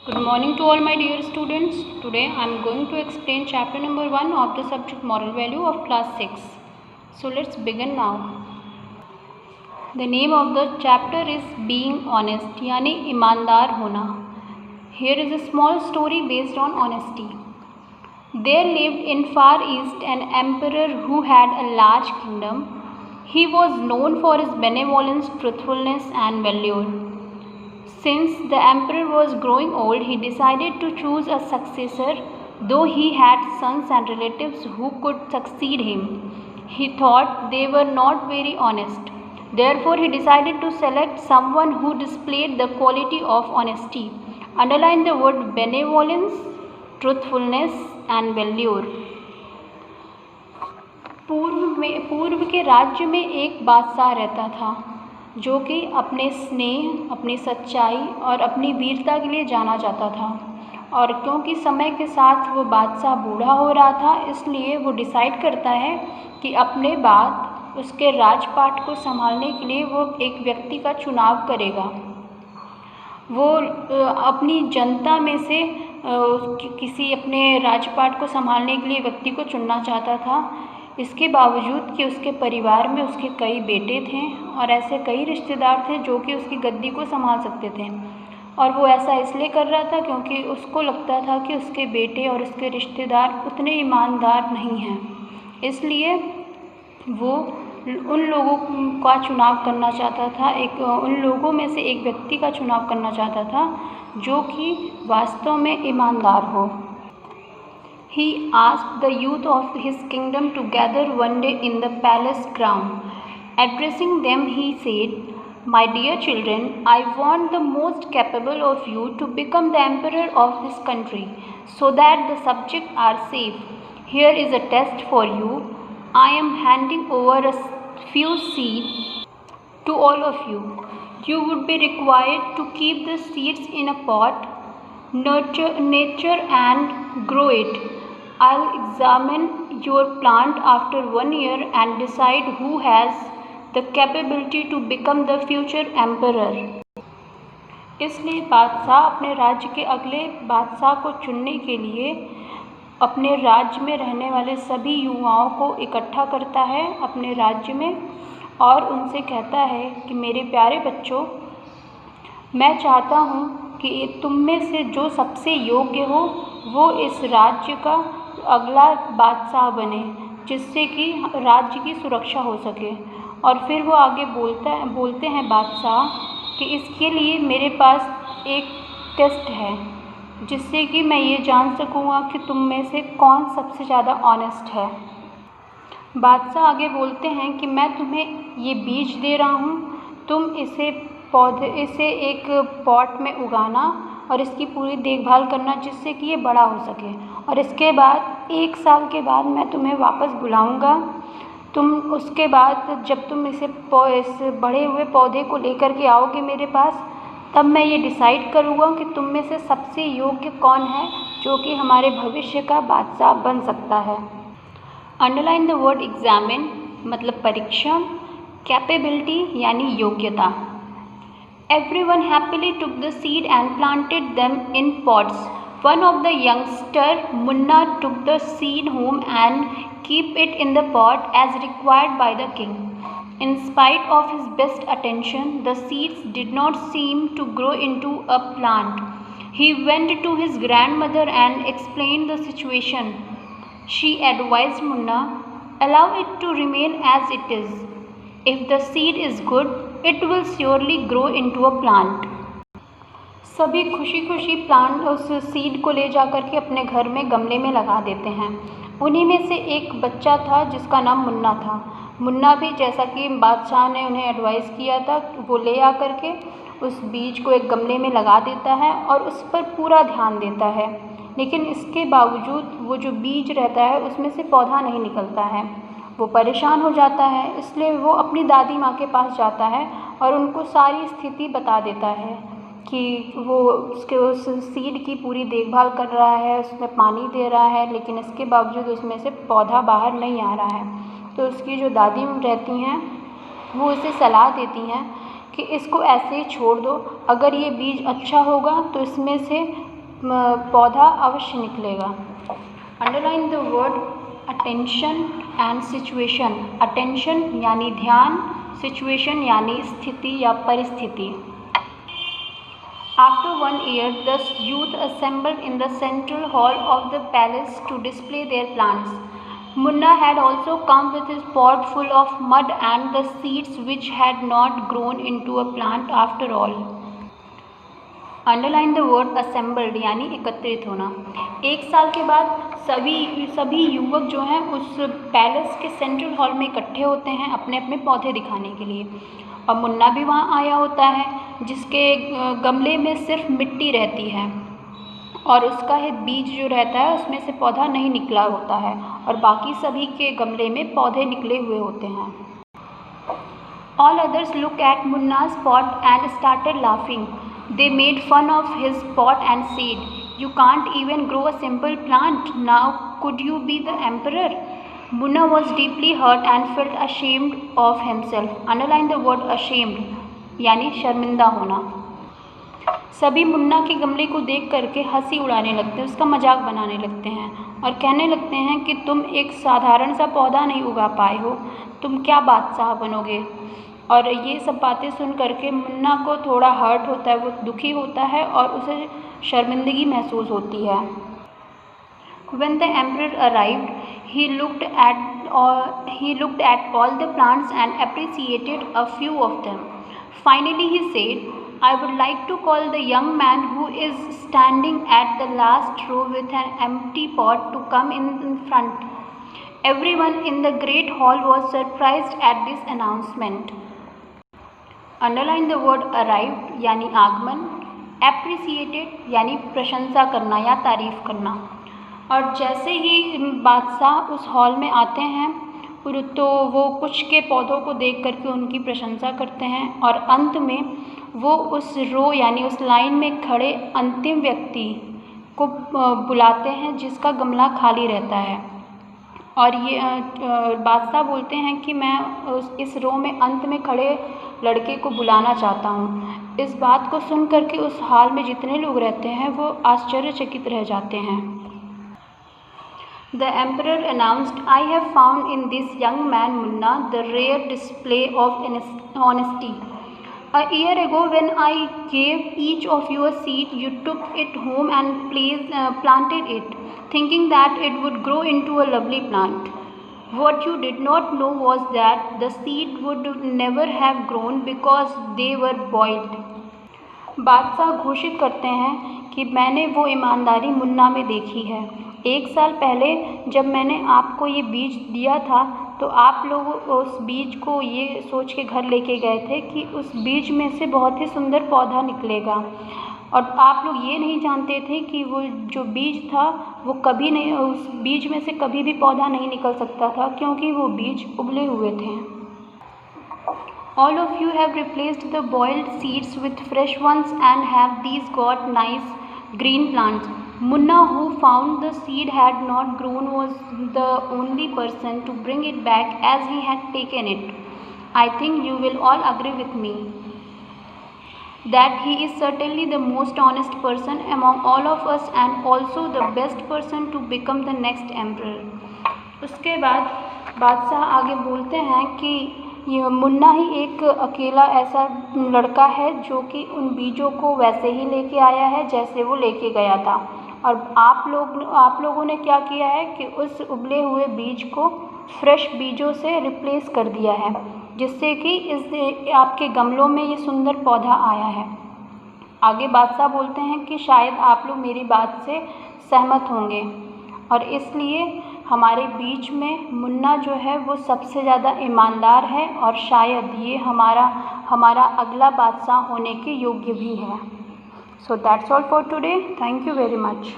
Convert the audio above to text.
Good morning to all my dear students. Today I am going to explain chapter number 1 of the subject moral value of class 6. So let's begin now. The name of the chapter is being honest यानी ईमानदार होना. Here is a small story based on honesty. There lived in Far East an emperor who had a large kingdom. He was known for his benevolence, truthfulness and valor. Since the emperor was growing old, he decided to choose a successor, though he had sons and relatives who could succeed him. He thought they were not very honest. Therefore, he decided to select someone who displayed the quality of honesty. Underline the word benevolence, truthfulness and valor. पूर्व के राज्य में एक बादशाह रहता था जो कि अपने स्नेह, अपनी सच्चाई और अपनी वीरता के लिए जाना जाता था। और क्योंकि समय के साथ वो बादशाह बूढ़ा हो रहा था, इसलिए वो डिसाइड करता है कि अपने बाद उसके राजपाट को संभालने के लिए वो एक व्यक्ति का चुनाव करेगा। वो अपनी जनता में से किसी अपने राजपाट को संभालने के लिए व्यक्ति को चुनना चाहता था। इसके बावजूद कि उसके परिवार में उसके कई बेटे थे और ऐसे कई रिश्तेदार थे जो कि उसकी गद्दी को संभाल सकते थे, और वो ऐसा इसलिए कर रहा था क्योंकि उसको लगता था कि उसके बेटे और उसके रिश्तेदार उतने ईमानदार नहीं हैं। इसलिए वो उन लोगों का चुनाव करना चाहता था, उन लोगों में से एक व्यक्ति का चुनाव करना चाहता था जो कि वास्तव में ईमानदार हो। He asked the youth of his kingdom to gather one day in the palace ground. Addressing them, he said, "My dear children, I want the most capable of you to become the emperor of this country, so that the subjects are safe. Here is a test for you. I am handing over a few seeds to all of you. You would be required to keep the seeds in a pot, nurture and grow it. I'll examine your plant after 1 year and decide who has the capability to become the future emperor." इसलिए बादशाह अपने राज्य के अगले बादशाह को चुनने के लिए अपने राज्य में रहने वाले सभी युवाओं को इकट्ठा करता है अपने राज्य में, और उनसे कहता है कि मेरे प्यारे बच्चों, मैं चाहता हूँ कि तुम में से जो सबसे योग्य हो वो इस राज्य का अगला बादशाह बने, जिससे कि राज्य की सुरक्षा हो सके। और फिर वो आगे बोलते हैं बादशाह कि इसके लिए मेरे पास एक टेस्ट है, जिससे कि मैं ये जान सकूँगा कि तुम में से कौन सबसे ज़्यादा ऑनेस्ट है। बादशाह आगे बोलते हैं कि मैं तुम्हें ये बीज दे रहा हूँ, तुम इसे एक पॉट में उगाना और इसकी पूरी देखभाल करना जिससे कि ये बड़ा हो सके, और इसके बाद 1 साल के बाद मैं तुम्हें वापस बुलाऊंगा। तुम उसके बाद जब तुम इस बढ़े हुए पौधे को लेकर के आओगे मेरे पास, तब मैं ये डिसाइड करूँगा कि तुम में से सबसे योग्य कौन है जो कि हमारे भविष्य का बादशाह बन सकता है। अंडरलाइन द वर्ड एग्जामिन मतलब परीक्षण, कैपेबिलिटी यानी योग्यता। Everyone happily took the seed and planted them in pots. One of the youngster, Munna, took the seed home and kept it in the pot as required by the king. In spite of his best attention, the seeds did not seem to grow into a plant. He went to his grandmother and explained the situation. She advised Munna, "Allow it to remain as it is. If the seed is good, it will surely grow into a plant." सभी खुशी plant उस seed को ले जाकर के अपने घर में गमले में लगा देते हैं। उन्हीं में से एक बच्चा था जिसका नाम मुन्ना था। मुन्ना भी जैसा कि बादशाह ने उन्हें एडवाइस किया था, वो ले आकर के उस बीज को एक गमले में लगा देता है और उस पर पूरा ध्यान देता है, लेकिन इसके बावजूद वो जो बीज रहता है उसमें से पौधा नहीं निकलता है। वो परेशान हो जाता है, इसलिए वो अपनी दादी माँ के पास जाता है और उनको सारी स्थिति बता देता है कि वो उस सीड की पूरी देखभाल कर रहा है, उसमें पानी दे रहा है, लेकिन इसके बावजूद उसमें से पौधा बाहर नहीं आ रहा है। तो उसकी जो दादी रहती हैं वो उसे सलाह देती हैं कि इसको ऐसे ही छोड़ दो, अगर ये बीज अच्छा होगा तो इसमें से पौधा अवश्य निकलेगा। Underline the word attention and situation. Attention यानी ध्यान, सिचुएशन यानी स्थिति या परिस्थिति। After 1 year, the youth assembled in the central hall of the palace to display their plants. Munna had also come with his pot full of mud and the seeds which had not grown into a plant after all. Underline the word assembled यानी एकत्रित होना। एक साल के बाद सभी युवक जो हैं उस पैलेस के सेंट्रल हॉल में इकट्ठे होते हैं अपने अपने पौधे दिखाने के लिए, और मुन्ना भी वहाँ आया होता है जिसके गमले में सिर्फ मिट्टी रहती है और उसका ही बीज जो रहता है उसमें से पौधा नहीं निकला होता है, और बाकी सभी के गमले में पौधे निकले हुए होते हैं। All others looked at Munna's pot and started laughing. They made fun of his pot and said, "You can't even grow a simple plant. Now could you be the emperor?" Munna was deeply hurt and felt ashamed of himself. Underline the word ashamed यानी शर्मिंदा होना। सभी मुन्ना के गमले को देख करके हंसी उड़ाने लगते हैं, उसका मजाक बनाने लगते हैं और कहने लगते हैं कि तुम एक साधारण सा पौधा नहीं उगा पाए हो, तुम क्या बादशाह बनोगे। और ये सब बातें सुन करके मुन्ना को थोड़ा हर्ट होता है, वो दुखी होता है और उसे शर्मिंदगी महसूस होती है। When the emperor arrived, he looked at all the plants and appreciated a few of them. Finally he said, "I would like to call the young man who is standing at the last row with an empty pot to come in front." Everyone in the great hall was surprised at this announcement. Underline the word arrived यानी आगमन, appreciated यानी प्रशंसा करना या तारीफ़ करना। और जैसे ही बादशाह उस हॉल में आते हैं तो वो कुछ के पौधों को देख करके उनकी प्रशंसा करते हैं और अंत में वो उस रो यानी उस लाइन में खड़े अंतिम व्यक्ति को बुलाते हैं जिसका गमला खाली रहता है, और ये बादशाह बोलते हैं कि मैं इस रो में अंत में खड़े लड़के को बुलाना चाहता हूँ। इस बात को सुन करके उस हाल में जितने लोग रहते हैं वो आश्चर्यचकित रह जाते हैं। The emperor announced, "I have found in this young man Munna the rare display of honesty. A year ago when I gave each of you a seed, you took it home and planted it, thinking that it would grow into a lovely plant. What you did not know was that the seed would never have grown because they were boiled." बादशाह घोषित करते हैं कि मैंने वो ईमानदारी मुन्ना में देखी है। एक साल पहले जब मैंने आपको ये बीज दिया था तो आप लोग उस बीज को ये सोच के घर लेके गए थे कि उस बीज में से बहुत ही सुंदर पौधा निकलेगा, और आप लोग ये नहीं जानते थे कि वो जो बीज था वो कभी नहीं, उस बीज में से कभी भी पौधा नहीं निकल सकता था क्योंकि वो बीज उबले हुए थे। All of you have replaced the boiled seeds with fresh ones and have these got nice green plants. Munna, who found the seed had not grown, was the only person to bring it back as he had taken it. I think you will all agree with me that he is certainly the most honest person among all of us and also the best person to become the next emperor. उसके बाद बादशाह आगे बोलते हैं कि ये मुन्ना ही एक अकेला ऐसा लड़का है जो कि उन बीजों को वैसे ही लेके आया है जैसे वो लेके गया था, और आप लोगों ने क्या किया है कि उस उबले हुए बीज को फ्रेश बीजों से रिप्लेस कर दिया है, जिससे कि इस आपके गमलों में ये सुंदर पौधा आया है। आगे बादशाह बोलते हैं कि शायद आप लोग मेरी बात से सहमत होंगे और इसलिए हमारे बीच में मुन्ना जो है वो सबसे ज़्यादा ईमानदार है और शायद ये हमारा अगला बादशाह होने के योग्य भी है। So that's all for today. Thank you very much.